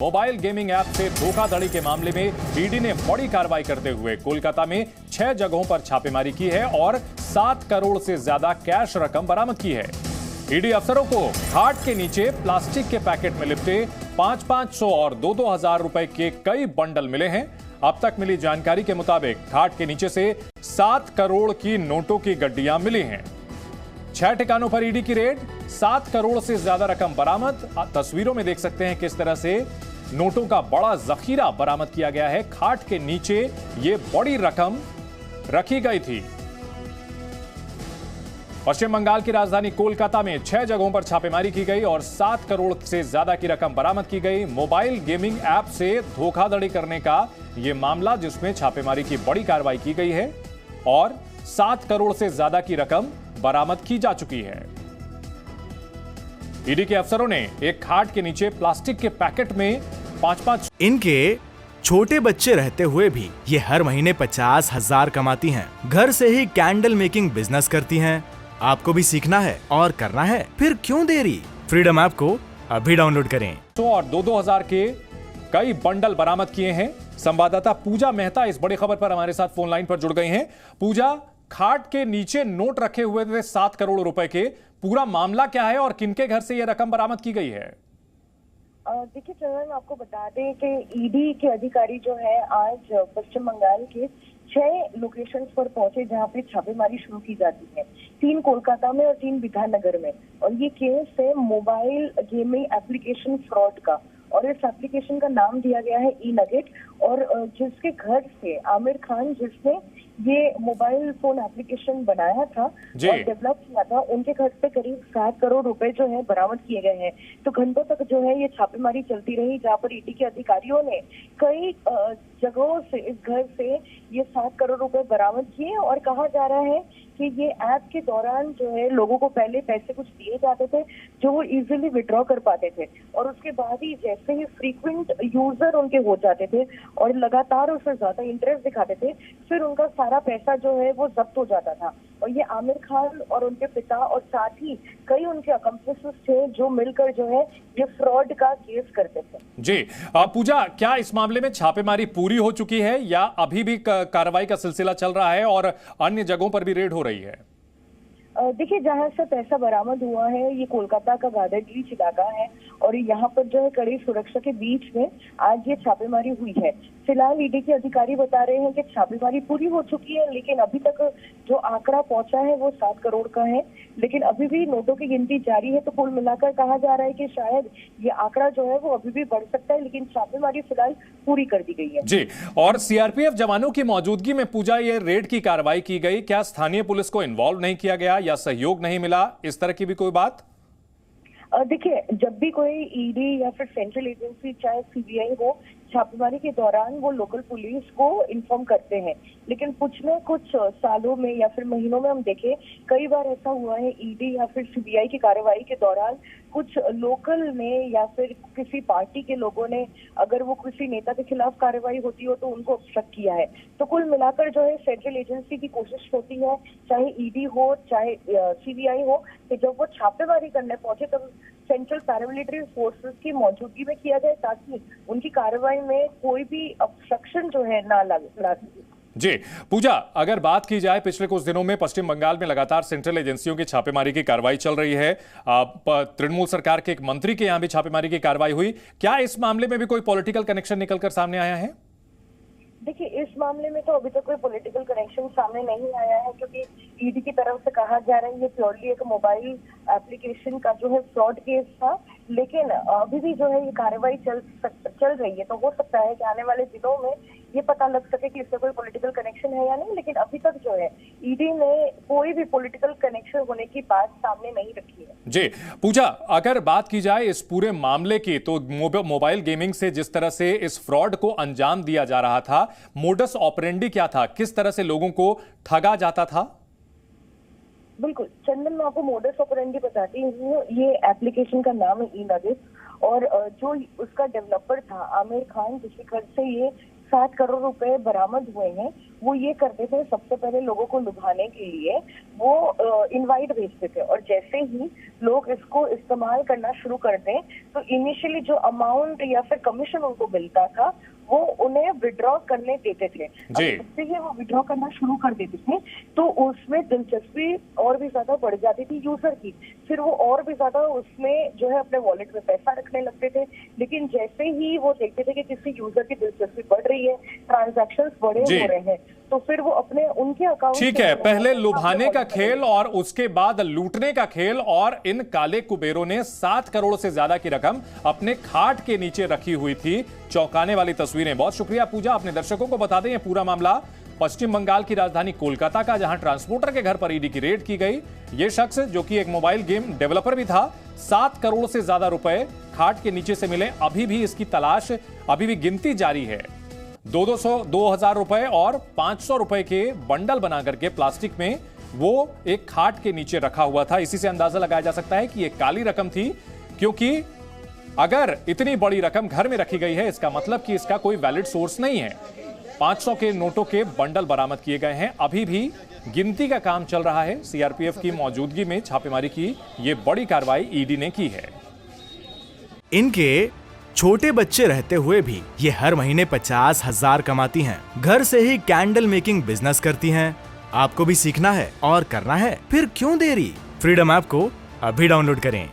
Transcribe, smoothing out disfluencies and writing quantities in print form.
Mobile gaming app से धोखाधड़ी के मामले में ईडी ने बड़ी कार्रवाई करते हुए कोलकाता में 6 जगहों पर छापेमारी की है और 7 करोड़ से ज्यादा कैश रकम बरामद की है। ईडी अफसरों को घाट के नीचे प्लास्टिक के पैकेट में लिपटे 500-500 और 2-2 हजार रुपए के कई बंडल मिले हैं। अब तक मिली जानकारी के मुताबिक घाट के नीचे से 7 करोड़ की नोटों की गड्डियां मिली हैं। 6 ठिकानों पर ईडी की रेड, 7 करोड़ से ज्यादा रकम बरामद। तस्वीरों में देख सकते हैं किस तरह से नोटों का बड़ा जखीरा बरामद किया गया है। खाट के नीचे ये बड़ी रकम रखी गई थी। पश्चिम बंगाल की राजधानी कोलकाता में 6 जगहों पर छापेमारी की गई और 7 करोड़ से ज्यादा की रकम बरामद की गई। मोबाइल गेमिंग ऐप से धोखाधड़ी करने का यह मामला, जिसमें छापेमारी की बड़ी कार्रवाई की गई है और 7 करोड़ से ज्यादा की रकम बरामद की जा चुकी है। ईडी के अफसरों ने एक खाट के नीचे प्लास्टिक के पैकेट में 5-5 इनके छोटे बच्चे रहते हुए भी ये हर महीने 50,000 कमाती हैं। घर से ही कैंडल मेकिंग बिजनेस करती हैं। आपको भी सीखना है और करना है, फिर क्यों देरी? फ्रीडम ऐप को अभी डाउनलोड करें। और 2-2 हजार के कई बंडल बरामद किए हैं। संवाददाता पूजा मेहता इस बड़ी खबर पर हमारे साथ फोन लाइन पर जुड़ गई हैं। पूजा, खाट के नीचे नोट रखे हुए थे 7 करोड़ रुपए के, पूरा मामला क्या है और किनके घर से यह रकम बरामद की गई है? देखिए चंदन, आपको बता दें कि ईडी के अधिकारी जो है आज पश्चिम बंगाल के 6 लोकेशंस पर पहुंचे जहां पे छापेमारी शुरू की जाती है। 3 कोलकाता में और 3 विधाननगर में। और ये केस है मोबाइल गेमिंग एप्लीकेशन फ्रॉड का, और इस एप्लीकेशन का नाम दिया गया है ई नगेट। और जिसके घर से आमिर खान, जिसने ये मोबाइल फोन एप्लीकेशन बनाया था और डेवलप किया था, उनके घर से करीब 7 करोड़ रुपए जो है बरामद किए गए हैं। तो घंटों तक जो है ये छापेमारी चलती रही, जहां पर ईडी के अधिकारियों ने कई जगहों से इस घर से ये 7 करोड़ रुपए बरामद किए। और कहा जा रहा है कि ये ऐप के दौरान जो है लोगों को पहले पैसे कुछ दिए जाते थे जो वो इजीली विड्रॉ कर पाते थे, और उसके बाद ही जैसे ही फ्रीक्वेंट यूजर उनके हो जाते थे और लगातार उसमें ज्यादा इंटरेस्ट दिखाते थे, फिर उनका सारा पैसा जो है वो जब्त हो जाता था। और ये आमिर खान और उनके पिता और साथ ही कई उनके अकम्प्लिसेस थे जो मिलकर जो है ये फ्रॉड का केस करते थे। जी पूजा, क्या इस मामले में छापेमारी पूरी हो चुकी है या अभी भी कार्रवाई का सिलसिला चल रहा है और अन्य जगहों पर भी रेड हो रही है? देखिए, जहां से पैसा बरामद हुआ है ये कोलकाता का गार्डन बीच इलाका है, और यहाँ पर जो है कड़ी सुरक्षा के बीच में आज ये छापेमारी हुई है। फिलहाल ईडी के अधिकारी बता रहे हैं कि छापेमारी पूरी हो चुकी है, लेकिन अभी तक जो आंकड़ा पहुंचा है वो 7 करोड़ का है। लेकिन अभी भी नोटों की गिनती जारी है, तो कुल मिलाकर कहा जा रहा है कि शायद ये आंकड़ा जो है वो अभी भी बढ़ सकता है, लेकिन छापेमारी फिलहाल पूरी कर दी गई है। जी, और सीआरपीएफ जवानों की मौजूदगी में पूजा ये रेड की कार्रवाई की गई, क्या स्थानीय पुलिस को इन्वॉल्व नहीं किया गया या सहयोग नहीं मिला, इस तरह की भी कोई बात? देखिए, जब भी कोई ईडी या फिर सेंट्रल एजेंसी, चाहे सीबीआई हो, छापेमारी के दौरान वो लोकल पुलिस को इन्फॉर्म करते हैं। लेकिन पिछले कुछ सालों में या फिर महीनों में हम देखें, कई बार ऐसा हुआ है ईडी या फिर सीबीआई की कार्रवाई के दौरान कुछ लोकल में या फिर किसी पार्टी के लोगों ने, अगर वो किसी नेता के खिलाफ कार्रवाई होती हो तो उनको ऑब्स्ट्रक्ट किया है। तो कुल मिलाकर जो है सेंट्रल एजेंसी की कोशिश होती है, चाहे ईडी हो चाहे सीबीआई हो, कि जब वो छापेमारी करने पहुंचे तब सेंट्रल पैरामिलिट्री फोर्सेस की मौजूदगी में किया जाए, ताकि उनकी कार्रवाई में कोई भी ऑब्स्ट्रक्शन जो है ना ला सके। जी पूजा, अगर बात की जाए पिछले कुछ दिनों में पश्चिम बंगाल में लगातार सेंट्रल एजेंसियों की छापेमारी की कार्रवाई चल रही है। तृणमूल सरकार के एक मंत्री के यहां भी छापेमारी की कार्रवाई हुई, क्या इस मामले में भी कोई पॉलिटिकल कनेक्शन निकलकर सामने आया है? देखिए, इस मामले में तो अभी तक कोई पॉलिटिकल कनेक्शन सामने नहीं आया है, क्योंकि ईडी की तरफ से कहा जा रहा है ये प्योरली एक मोबाइल एप्लीकेशन का जो है फ्रॉड केस था। लेकिन अभी भी जो है ये कार्रवाई चल रही है, तो हो सकता है कि आने वाले दिनों में ये पता लग सके कि इससे कोई पॉलिटिकल कनेक्शन है या नहीं। लेकिन अभी तक जो है ईडी ने कोई भी पॉलिटिकल कनेक्शन होने की बात सामने नहीं रखी है। जी पूजा, अगर बात की जाए इस पूरे मामले की, तो मोबाइल गेमिंग से जिस तरह से इस फ्रॉड को अंजाम दिया जा रहा था, मोडस ऑपरेंडी क्या था, किस तरह से लोगों को ठगा जाता था? बिल्कुल चंदन, मैं आपको मोडस ऑपरेंडी बताती हूँ। ये एप्लीकेशन का नाम है ई नगेट, और जो उसका डेवलपर था आमिर खान, जिसके घर से ये 7 करोड़ रुपए बरामद हुए हैं। वो ये करते थे, सबसे पहले लोगों को लुभाने के लिए वो इनवाइट भेजते थे, और जैसे ही लोग इसको इस्तेमाल करना शुरू करते तो इनिशियली जो अमाउंट या फिर कमीशन उनको मिलता था वो उन्हें विड्रॉ करने देते थे। जैसे ही वो विड्रॉ करना शुरू कर देते थे तो उसमें दिलचस्पी और भी ज्यादा बढ़ जाती थी यूजर की। फिर वो और भी ज्यादा उसमें जो है अपने वॉलेट में पैसा रखने लगते थे। लेकिन जैसे ही वो देखते थे कि किसी यूजर की दिलचस्पी बढ़ रही है, ट्रांजैक्शंस बड़े हो रहे हैं, तो फिर वो अपने उनके अकाउंट। ठीक है, पहले लुभाने का खेल और उसके बाद लूटने का खेल, और इन काले कुबेरों ने 7 करोड़ से ज्यादा की रकम अपने खाट के नीचे रखी हुई थी। चौंकाने वाली तस्वीरें। बहुत शुक्रिया पूजा। अपने दर्शकों को बता दें, ये पूरा मामला पश्चिम बंगाल की राजधानी कोलकाता का, जहां ट्रांसपोर्टर के घर पर ईडी की रेड की गई। ये शख्स, जो कि एक मोबाइल गेम डेवलपर भी था, 7 करोड़ से ज्यादा रुपए खाट के नीचे से मिले। अभी भी इसकी तलाश, अभी भी गिनती जारी है। 2,000 रुपए और 500 रुपए के बंडल बना करके प्लास्टिक में वो एक खाट के नीचे रखा हुआ था। इसी से अंदाजा लगाया जा सकता है कि यह काली रकम थी, क्योंकि अगर इतनी बड़ी रकम घर में रखी गई है, इसका मतलब कि इसका कोई वैलिड सोर्स नहीं है। 500 के नोटों के बंडल बरामद किए गए हैं। अभी भी गिनती का काम चल रहा है। सीआरपीएफ की मौजूदगी में छापेमारी की ये बड़ी कार्रवाई ईडी ने की है। इनके छोटे बच्चे रहते हुए भी ये हर महीने 50,000 कमाती हैं। घर से ही कैंडल मेकिंग बिजनेस करती हैं। आपको भी सीखना है और करना है, फिर क्यों देरी? फ्रीडम ऐप को अभी डाउनलोड करें।